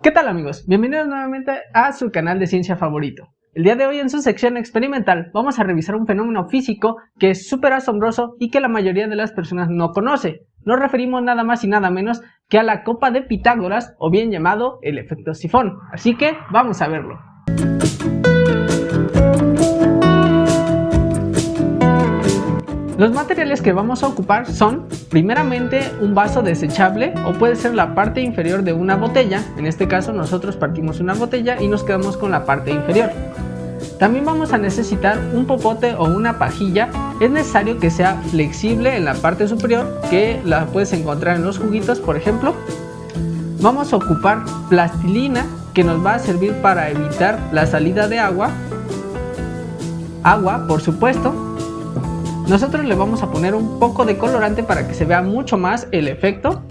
¿Qué tal amigos? Bienvenidos nuevamente a su canal de ciencia favorito. El día de hoy en su sección experimental vamos a revisar un fenómeno físico que es súper asombroso y que la mayoría de las personas no conoce. Nos referimos nada más y nada menos que a la copa de Pitágoras, o bien llamado el efecto sifón. Así que vamos a verlo. Los materiales que vamos a ocupar son, primeramente, un vaso desechable o puede ser la parte inferior de una botella. En este caso nosotros partimos una botella y nos quedamos con la parte inferior. También vamos a necesitar un popote o una pajilla. Es necesario que sea flexible en la parte superior, que la puedes encontrar en los juguitos, por ejemplo. Vamos a ocupar plastilina, que nos va a servir para evitar la salida de agua. Agua, por supuesto. Nosotros le vamos a poner un poco de colorante para que se vea mucho más el efecto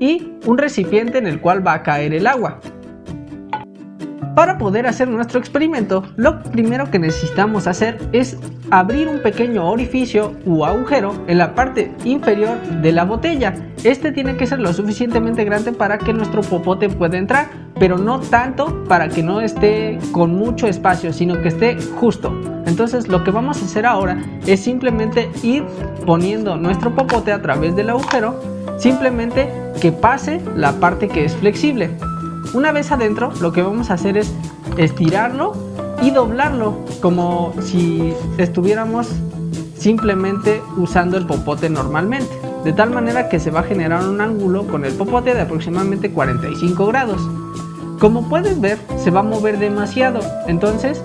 y un recipiente en el cual va a caer el agua. Para poder hacer nuestro experimento, lo primero que necesitamos hacer es abrir un pequeño orificio u agujero en la parte inferior de la botella. Este tiene que ser lo suficientemente grande para que nuestro popote pueda entrar, pero no tanto para que no esté con mucho espacio, sino que esté justo. Entonces lo que vamos a hacer ahora es simplemente ir poniendo nuestro popote a través del agujero, simplemente que pase la parte que es flexible. Una vez adentro, lo que vamos a hacer es estirarlo y doblarlo como si estuviéramos simplemente usando el popote normalmente, de tal manera que se va a generar un ángulo con el popote de aproximadamente 45 grados. Como puedes ver, se va a mover demasiado, entonces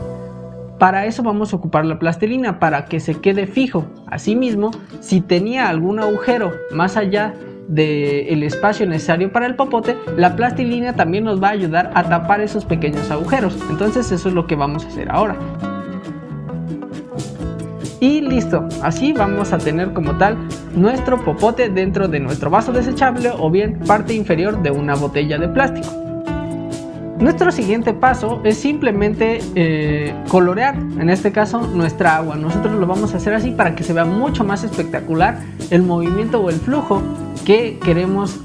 para eso vamos a ocupar la plastilina para que se quede fijo. Asimismo, si tenía algún agujero más allá del espacio necesario para el popote, la plastilina también nos va a ayudar a tapar esos pequeños agujeros. Entonces eso es lo que vamos a hacer ahora. Y listo, así vamos a tener como tal nuestro popote dentro de nuestro vaso desechable o bien parte inferior de una botella de plástico. Nuestro siguiente paso es simplemente colorear, en este caso nuestra agua. Nosotros lo vamos a hacer así para que se vea mucho más espectacular el movimiento o el flujo que queremos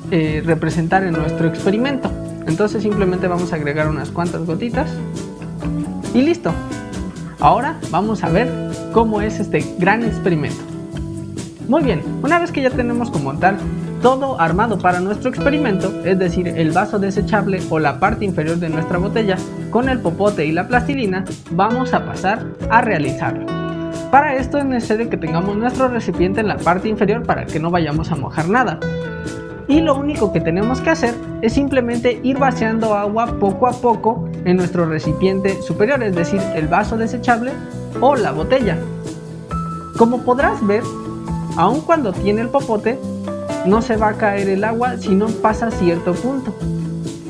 representar en nuestro experimento. Entonces simplemente vamos a agregar unas cuantas gotitas y listo. Ahora vamos a ver cómo es este gran experimento. Muy bien, una vez que ya tenemos como tal todo armado para nuestro experimento, es decir, el vaso desechable o la parte inferior de nuestra botella con el popote y la plastilina, vamos a pasar a realizarlo. Para esto es necesario que tengamos nuestro recipiente en la parte inferior para que no vayamos a mojar nada. Y lo único que tenemos que hacer es simplemente ir vaciando agua poco a poco en nuestro recipiente superior, es decir, el vaso desechable o la botella. Como podrás ver, aun cuando tiene el popote, no se va a caer el agua si no pasa cierto punto.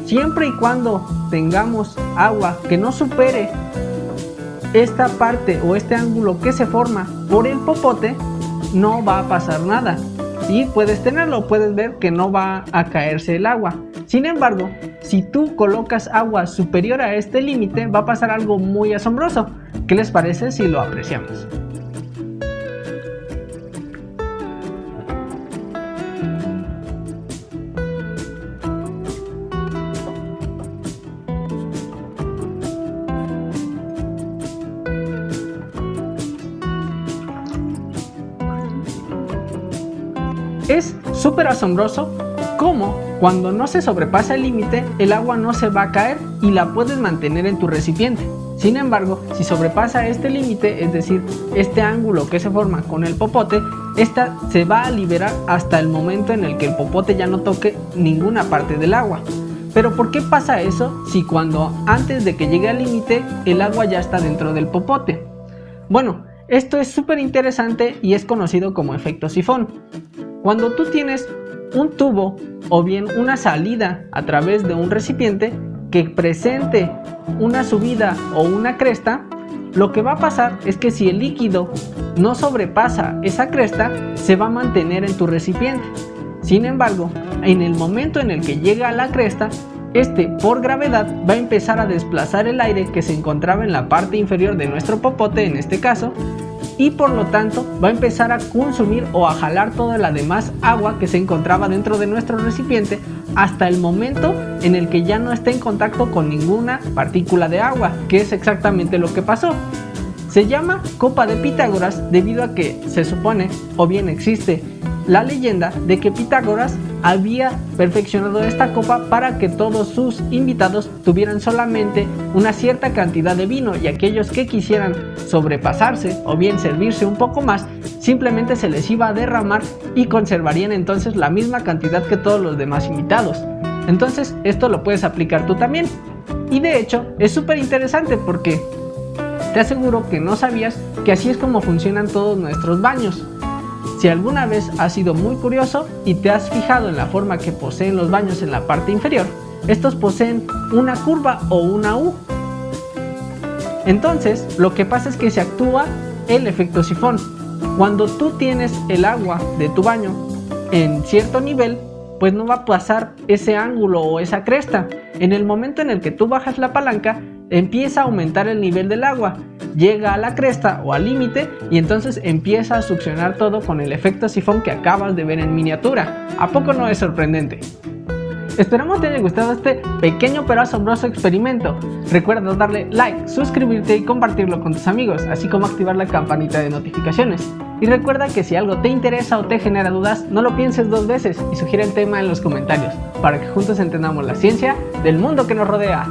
Siempre y cuando tengamos agua que no supere esta parte o este ángulo que se forma por el popote, no va a pasar nada. Y puedes tenerlo, puedes ver que no va a caerse el agua. Sin embargo, si tú colocas agua superior a este límite, va a pasar algo muy asombroso. ¿Qué les parece si lo apreciamos? Es súper asombroso cómo cuando no se sobrepasa el límite, el agua no se va a caer y la puedes mantener en tu recipiente. Sin embargo, si sobrepasa este límite, es decir, este ángulo que se forma con el popote, esta se va a liberar hasta el momento en el que el popote ya no toque ninguna parte del agua. Pero ¿por qué pasa eso si cuando antes de que llegue al límite el agua ya está dentro del popote? Bueno, esto es súper interesante y es conocido como efecto sifón. Cuando tú tienes un tubo o bien una salida a través de un recipiente que presente una subida o una cresta, lo que va a pasar es que si el líquido no sobrepasa esa cresta, se va a mantener en tu recipiente. Sin embargo, en el momento en el que llega a la cresta, este por gravedad va a empezar a desplazar el aire que se encontraba en la parte inferior de nuestro popote, en este caso, y por lo tanto va a empezar a consumir o a jalar toda la demás agua que se encontraba dentro de nuestro recipiente hasta el momento en el que ya no está en contacto con ninguna partícula de agua, que es exactamente lo que pasó. Se llama copa de Pitágoras debido a que se supone, o bien existe la leyenda de que Pitágoras había perfeccionado esta copa para que todos sus invitados tuvieran solamente una cierta cantidad de vino, y aquellos que quisieran sobrepasarse o bien servirse un poco más, simplemente se les iba a derramar y conservarían entonces la misma cantidad que todos los demás invitados. Entonces esto lo puedes aplicar tú también, y de hecho es súper interesante porque te aseguro que no sabías que así es como funcionan todos nuestros baños. Si alguna vez has sido muy curioso y te has fijado en la forma que poseen los baños en la parte inferior, estos poseen una curva o una U. Entonces, lo que pasa es que se actúa el efecto sifón. Cuando tú tienes el agua de tu baño en cierto nivel, pues no va a pasar ese ángulo o esa cresta. En el momento en el que tú bajas la palanca, empieza a aumentar el nivel del agua, llega a la cresta o al límite y entonces empieza a succionar todo con el efecto sifón que acabas de ver en miniatura. ¿A poco no es sorprendente? Esperamos te haya gustado este pequeño pero asombroso experimento. Recuerda darle like, suscribirte y compartirlo con tus amigos, así como activar la campanita de notificaciones. Y recuerda que si algo te interesa o te genera dudas, no lo pienses dos veces y sugiere el tema en los comentarios, para que juntos entendamos la ciencia del mundo que nos rodea.